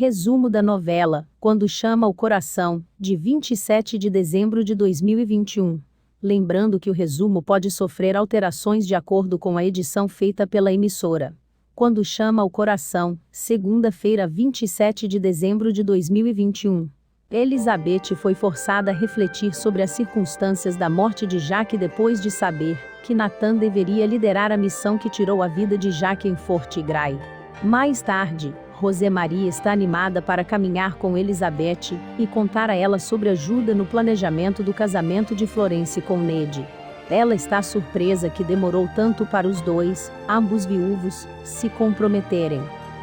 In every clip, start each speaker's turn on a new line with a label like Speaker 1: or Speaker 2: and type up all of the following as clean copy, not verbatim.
Speaker 1: Resumo da novela, Quando Chama o Coração, de 27 de dezembro de 2021. Lembrando que o resumo pode sofrer alterações de acordo com a edição feita pela emissora. Quando Chama o Coração, segunda-feira, 27 de dezembro de 2021. Elizabeth foi forçada a refletir sobre as circunstâncias da morte de Jack depois de saber que Nathan deveria liderar a missão que tirou a vida de Jack em Fort Gray. Mais tarde, Rosemarie está animada para caminhar com Elizabeth e contar a ela sobre ajuda no planejamento do casamento de Florence com Ned. Ela está surpresa que demorou tanto para os dois, ambos viúvos, se comprometerem.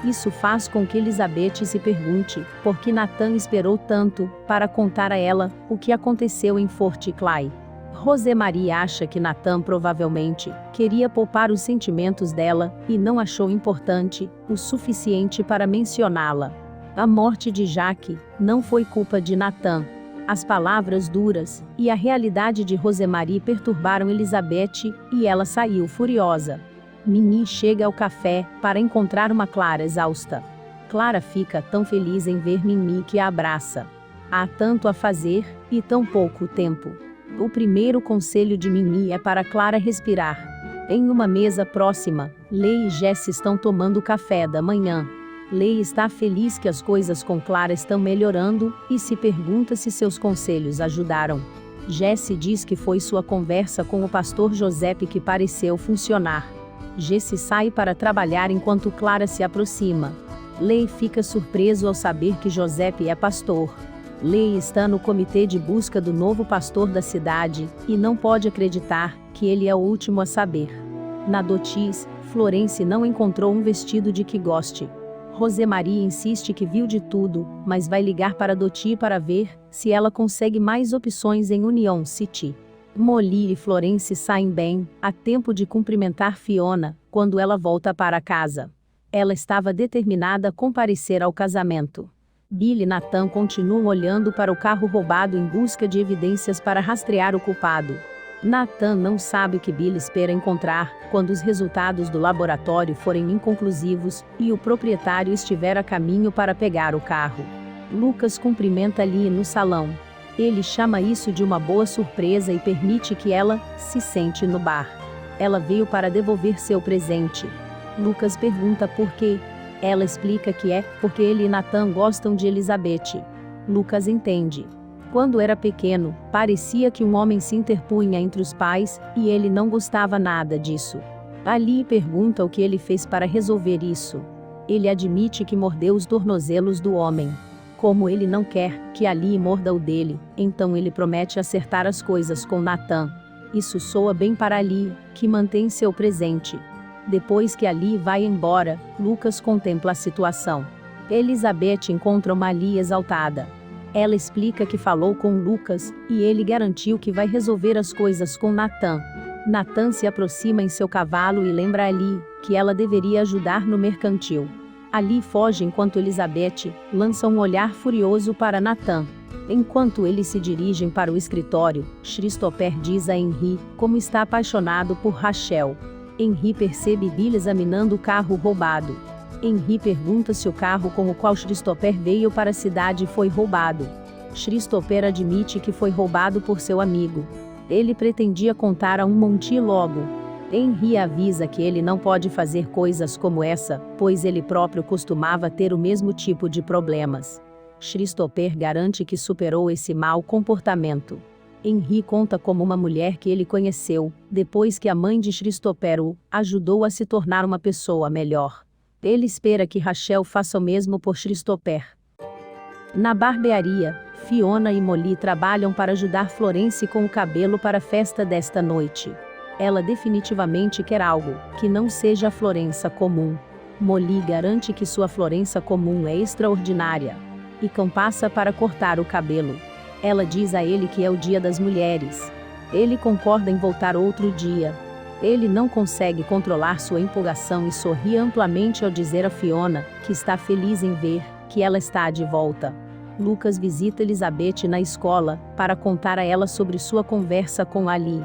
Speaker 1: Isso faz com que Elizabeth se pergunte por que Nathan esperou tanto para contar a ela o que aconteceu em Fort Clay. Rosemarie acha que Nathan provavelmente queria poupar os sentimentos dela e não achou importante o suficiente para mencioná-la. A morte de Jack não foi culpa de Nathan. As palavras duras e a realidade de Rosemarie perturbaram Elizabeth e ela saiu furiosa. Minnie chega ao café para encontrar uma Clara exausta. Clara fica tão feliz em ver Minnie que a abraça. Há tanto a fazer e tão pouco tempo. O primeiro conselho de Minnie é para Clara respirar. Em uma mesa próxima, Leigh e Jesse estão tomando café da manhã. Leigh está feliz que as coisas com Clara estão melhorando e se pergunta se seus conselhos ajudaram. Jesse diz que foi sua conversa com o pastor Giuseppe que pareceu funcionar. Jesse sai para trabalhar enquanto Clara se aproxima. Leigh fica surpreso ao saber que Giuseppe é pastor. Leigh está no comitê de busca do novo pastor da cidade e não pode acreditar que ele é o último a saber. Na Dotis, Florence não encontrou um vestido de que goste. Rosemarie insiste que viu de tudo, mas vai ligar para Dottie para ver se ela consegue mais opções em Union City. Molly e Florence saem bem, a tempo de cumprimentar Fiona, quando ela volta para casa. Ela estava determinada a comparecer ao casamento. Bill e Nathan continuam olhando para o carro roubado em busca de evidências para rastrear o culpado. Nathan não sabe o que Bill espera encontrar quando os resultados do laboratório forem inconclusivos e o proprietário estiver a caminho para pegar o carro. Lucas cumprimenta Lee no salão. Ele chama isso de uma boa surpresa e permite que ela se sente no bar. Ela veio para devolver seu presente. Lucas pergunta por quê. Ela explica que é porque ele e Nathan gostam de Elizabeth. Lucas entende. Quando era pequeno, parecia que um homem se interpunha entre os pais, e ele não gostava nada disso. Ali pergunta o que ele fez para resolver isso. Ele admite que mordeu os tornozelos do homem. Como ele não quer que Ali morda o dele, então ele promete acertar as coisas com Nathan. Isso soa bem para Ali, que mantém seu presente. Depois que Ali vai embora, Lucas contempla a situação. Elizabeth encontra uma Ali exaltada. Ela explica que falou com Lucas, e ele garantiu que vai resolver as coisas com Nathan. Nathan se aproxima em seu cavalo e lembra Ali que ela deveria ajudar no mercantil. Ali foge enquanto Elizabeth lança um olhar furioso para Nathan. Enquanto eles se dirigem para o escritório, Christopher diz a Henry como está apaixonado por Rachel. Henry percebe Bill examinando o carro roubado. Henry pergunta se o carro com o qual Christopher veio para a cidade foi roubado. Christopher admite que foi roubado por seu amigo. Ele pretendia contar a um Monty logo. Henry avisa que ele não pode fazer coisas como essa, pois ele próprio costumava ter o mesmo tipo de problemas. Christopher garante que superou esse mau comportamento. Henry conta como uma mulher que ele conheceu, depois que a mãe de Christopher o ajudou a se tornar uma pessoa melhor. Ele espera que Rachel faça o mesmo por Christopher. Na barbearia, Fiona e Molly trabalham para ajudar Florence com o cabelo para a festa desta noite. Ela definitivamente quer algo que não seja a Florença comum. Molly garante que sua Florença comum é extraordinária. E Cão passa para cortar o cabelo. Ela diz a ele que é o Dia das Mulheres. Ele concorda em voltar outro dia. Ele não consegue controlar sua empolgação e sorri amplamente ao dizer a Fiona que está feliz em ver que ela está de volta. Lucas visita Elizabeth na escola para contar a ela sobre sua conversa com Ali.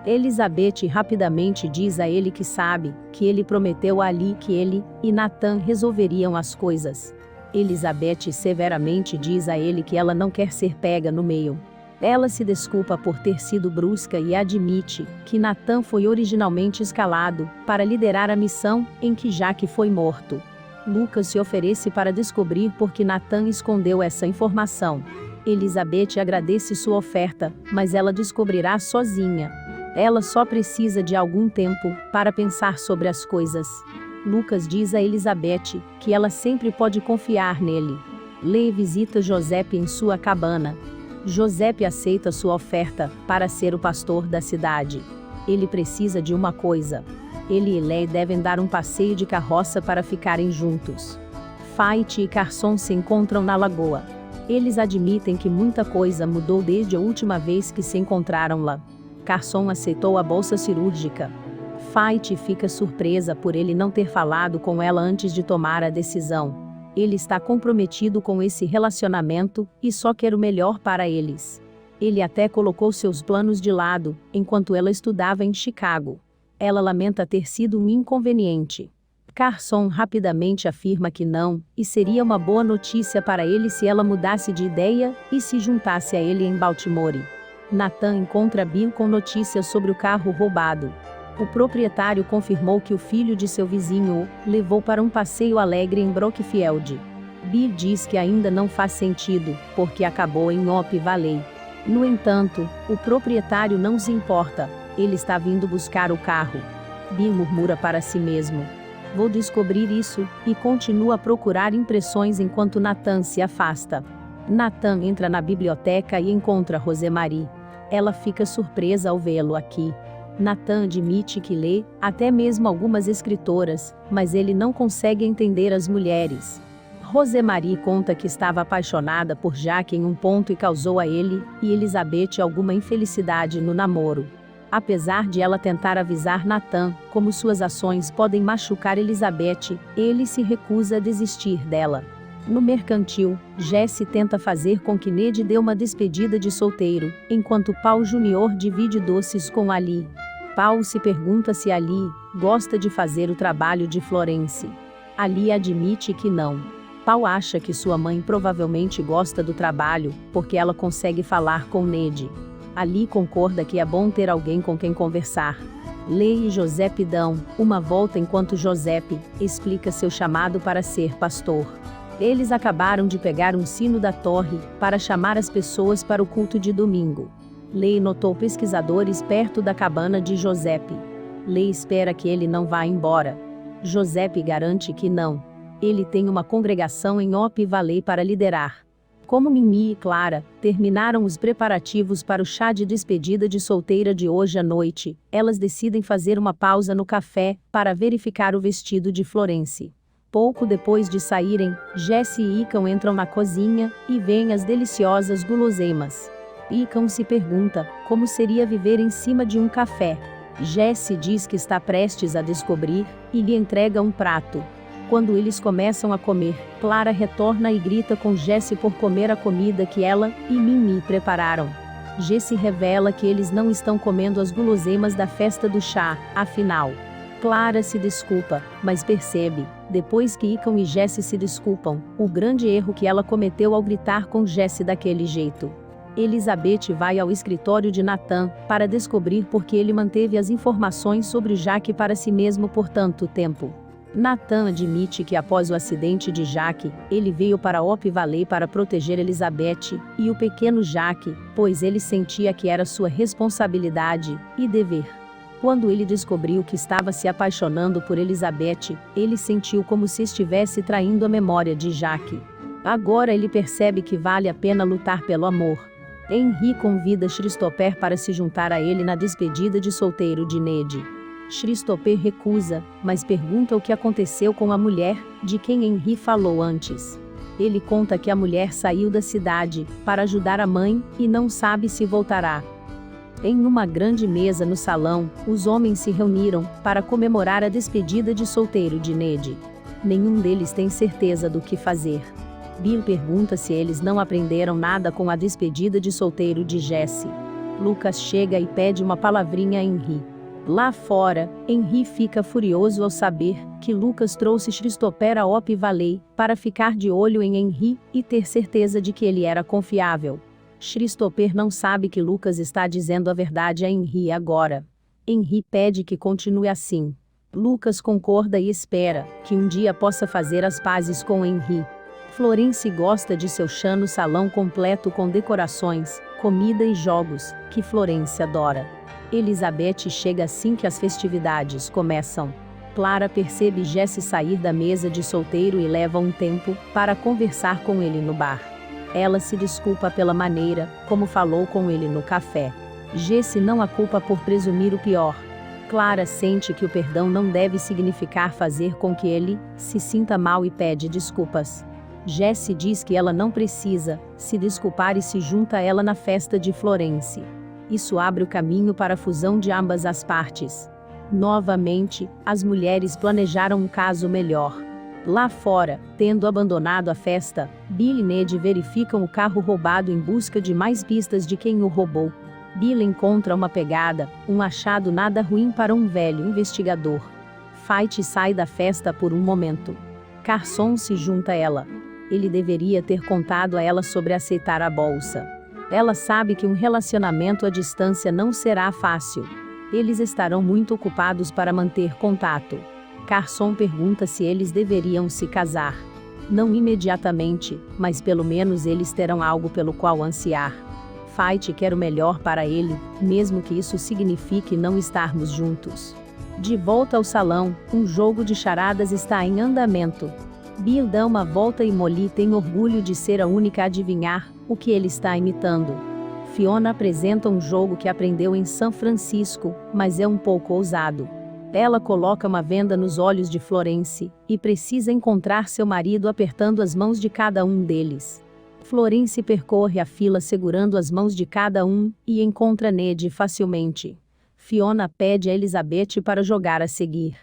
Speaker 1: Elizabeth rapidamente diz a ele que sabe que ele prometeu a Ali que ele e Nathan resolveriam as coisas. Elizabeth severamente diz a ele que ela não quer ser pega no meio. Ela se desculpa por ter sido brusca e admite que Nathan foi originalmente escalado para liderar a missão em que Jacques foi morto. Lucas se oferece para descobrir por que Nathan escondeu essa informação. Elizabeth agradece sua oferta, mas ela descobrirá sozinha. Ela só precisa de algum tempo para pensar sobre as coisas. Lucas diz a Elizabeth que ela sempre pode confiar nele. Leigh visita Giuseppe em sua cabana. Giuseppe aceita sua oferta para ser o pastor da cidade. Ele precisa de uma coisa. Ele e Leigh devem dar um passeio de carroça para ficarem juntos. Fight e Carson se encontram na lagoa. Eles admitem que muita coisa mudou desde a última vez que se encontraram lá. Carson aceitou a bolsa cirúrgica. Fight fica surpresa por ele não ter falado com ela antes de tomar a decisão. Ele está comprometido com esse relacionamento e só quer o melhor para eles. Ele até colocou seus planos de lado enquanto ela estudava em Chicago. Ela lamenta ter sido um inconveniente. Carson rapidamente afirma que não, e seria uma boa notícia para ele se ela mudasse de ideia e se juntasse a ele em Baltimore. Nathan encontra Bill com notícias sobre o carro roubado. O proprietário confirmou que o filho de seu vizinho o levou para um passeio alegre em Brookfield. Bill diz que ainda não faz sentido, porque acabou em Opp Valley. No entanto, o proprietário não se importa, ele está vindo buscar o carro. Bill murmura para si mesmo: vou descobrir isso, e continua a procurar impressões enquanto Nathan se afasta. Nathan entra na biblioteca e encontra Rosemarie. Ela fica surpresa ao vê-lo aqui. Nathan admite que lê, até mesmo algumas escritoras, mas ele não consegue entender as mulheres. Rosemarie conta que estava apaixonada por Jacques em um ponto e causou a ele e Elizabeth alguma infelicidade no namoro. Apesar de ela tentar avisar Nathan como suas ações podem machucar Elizabeth, ele se recusa a desistir dela. No mercantil, Jesse tenta fazer com que Ned dê uma despedida de solteiro, enquanto Paul Jr. divide doces com Ali. Paul se pergunta se Ali gosta de fazer o trabalho de Florence. Ali admite que não. Paul acha que sua mãe provavelmente gosta do trabalho, porque ela consegue falar com Ned. Ali concorda que é bom ter alguém com quem conversar. Leigh e Giuseppe dão uma volta enquanto Giuseppe explica seu chamado para ser pastor. Eles acabaram de pegar um sino da torre para chamar as pessoas para o culto de domingo. Leigh notou pesquisadores perto da cabana de Giuseppe. Leigh espera que ele não vá embora. Giuseppe garante que não. Ele tem uma congregação em Opp Valley para liderar. Como Mimi e Clara terminaram os preparativos para o chá de despedida de solteira de hoje à noite, elas decidem fazer uma pausa no café para verificar o vestido de Florence. Pouco depois de saírem, Jesse e Icahn entram na cozinha e veem as deliciosas guloseimas. Icahn se pergunta como seria viver em cima de um café. Jesse diz que está prestes a descobrir e lhe entrega um prato. Quando eles começam a comer, Clara retorna e grita com Jesse por comer a comida que ela e Mimi prepararam. Jesse revela que eles não estão comendo as guloseimas da festa do chá, afinal. Clara se desculpa, mas percebe, depois que Icahn e Jesse se desculpam, o grande erro que ela cometeu ao gritar com Jesse daquele jeito. Elizabeth vai ao escritório de Nathan para descobrir por que ele manteve as informações sobre Jacques para si mesmo por tanto tempo. Nathan admite que após o acidente de Jacques, ele veio para Opp Valley para proteger Elizabeth e o pequeno Jacques, pois ele sentia que era sua responsabilidade e dever. Quando ele descobriu que estava se apaixonando por Elizabeth, ele sentiu como se estivesse traindo a memória de Jacques. Agora ele percebe que vale a pena lutar pelo amor. Henry convida Christopher para se juntar a ele na despedida de solteiro de Ned. Christopher recusa, mas pergunta o que aconteceu com a mulher, de quem Henry falou antes. Ele conta que a mulher saiu da cidade para ajudar a mãe e não sabe se voltará. Em uma grande mesa no salão, os homens se reuniram para comemorar a despedida de solteiro de Ned. Nenhum deles tem certeza do que fazer. Bill pergunta se eles não aprenderam nada com a despedida de solteiro de Jesse. Lucas chega e pede uma palavrinha a Henry. Lá fora, Henry fica furioso ao saber que Lucas trouxe Christopher a Op Valley para ficar de olho em Henry e ter certeza de que ele era confiável. Christopher não sabe que Lucas está dizendo a verdade a Henry agora. Henry pede que continue assim. Lucas concorda e espera que um dia possa fazer as pazes com Henry. Florence gosta de seu chá no salão completo com decorações, comida e jogos, que Florence adora. Elizabeth chega assim que as festividades começam. Clara percebe Jesse sair da mesa de solteiro e leva um tempo para conversar com ele no bar. Ela se desculpa pela maneira como falou com ele no café. Jesse não a culpa por presumir o pior. Clara sente que o perdão não deve significar fazer com que ele se sinta mal e pede desculpas. Jesse diz que ela não precisa se desculpar e se junta a ela na festa de Florence. Isso abre o caminho para a fusão de ambas as partes. Novamente, as mulheres planejaram um caso melhor. Lá fora, tendo abandonado a festa, Bill e Ned verificam o carro roubado em busca de mais pistas de quem o roubou. Bill encontra uma pegada, um achado nada ruim para um velho investigador. Fight sai da festa por um momento. Carson se junta a ela. Ele deveria ter contado a ela sobre aceitar a bolsa. Ela sabe que um relacionamento à distância não será fácil. Eles estarão muito ocupados para manter contato. Carson pergunta se eles deveriam se casar. Não imediatamente, mas pelo menos eles terão algo pelo qual ansiar. Fight quer o melhor para ele, mesmo que isso signifique não estarmos juntos. De volta ao salão, um jogo de charadas está em andamento. Bill dá uma volta e Molly tem orgulho de ser a única a adivinhar o que ele está imitando. Fiona apresenta um jogo que aprendeu em São Francisco, mas é um pouco ousado. Ela coloca uma venda nos olhos de Florence e precisa encontrar seu marido apertando as mãos de cada um deles. Florence percorre a fila segurando as mãos de cada um e encontra Ned facilmente. Fiona pede a Elizabeth para jogar a seguir.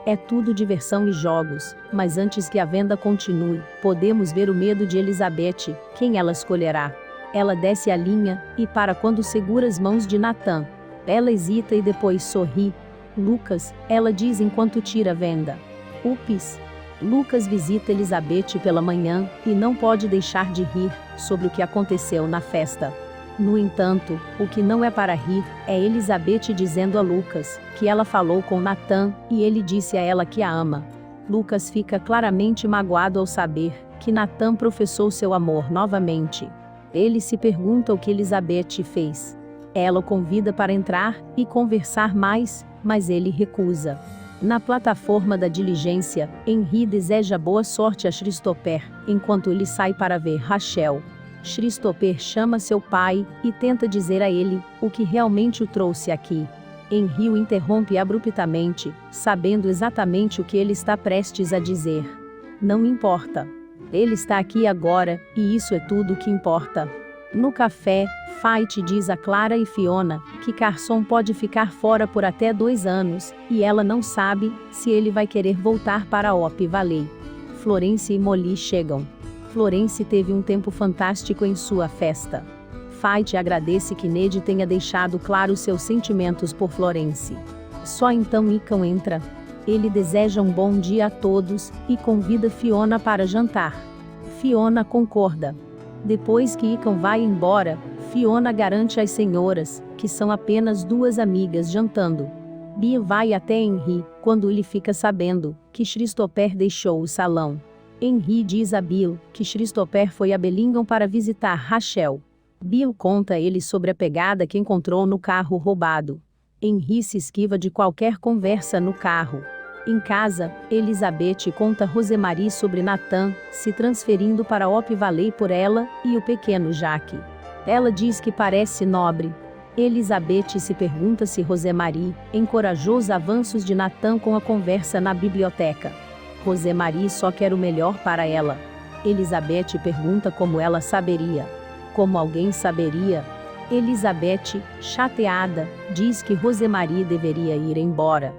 Speaker 1: É tudo diversão e jogos, mas antes que a venda continue, podemos ver o medo de Elizabeth, quem ela escolherá. Ela desce a linha e para quando segura as mãos de Nathan. Ela hesita e depois sorri. Lucas, ela diz enquanto tira a venda. Ups! Lucas visita Elizabeth pela manhã e não pode deixar de rir sobre o que aconteceu na festa. No entanto, o que não é para rir é Elizabeth dizendo a Lucas que ela falou com Nathan e ele disse a ela que a ama. Lucas fica claramente magoado ao saber que Nathan professou seu amor novamente. Ele se pergunta o que Elizabeth fez. Ela o convida para entrar e conversar mais, mas ele recusa. Na plataforma da diligência, Henry deseja boa sorte a Christopher, enquanto ele sai para ver Rachel. Christopher chama seu pai e tenta dizer a ele o que realmente o trouxe aqui. Henry o interrompe abruptamente, sabendo exatamente o que ele está prestes a dizer. Não importa. Ele está aqui agora, e isso é tudo o que importa. No café, Fight diz a Clara e Fiona que Carson pode ficar fora por até 2 anos, e ela não sabe se ele vai querer voltar para Op Valley. Florence e Molly chegam. Florence teve um tempo fantástico em sua festa. Fight agradece que Ned tenha deixado claro seus sentimentos por Florence. Só então Icon entra. Ele deseja um bom dia a todos e convida Fiona para jantar. Fiona concorda. Depois que Icon vai embora, Fiona garante às senhoras que são apenas 2 amigas jantando. Bill vai até Henry quando ele fica sabendo que Christopher deixou o salão. Henry diz a Bill que Christopher foi a Bellingham para visitar Rachel. Bill conta a ele sobre a pegada que encontrou no carro roubado. Henry se esquiva de qualquer conversa no carro. Em casa, Elizabeth conta a Rosemarie sobre Nathan se transferindo para Op Valley por ela e o pequeno Jack. Ela diz que parece nobre. Elizabeth se pergunta se Rosemarie encorajou os avanços de Nathan com a conversa na biblioteca. Rosemarie só quer o melhor para ela. Elizabeth pergunta como ela saberia. Como alguém saberia? Elizabeth, chateada, diz que Rosemarie deveria ir embora.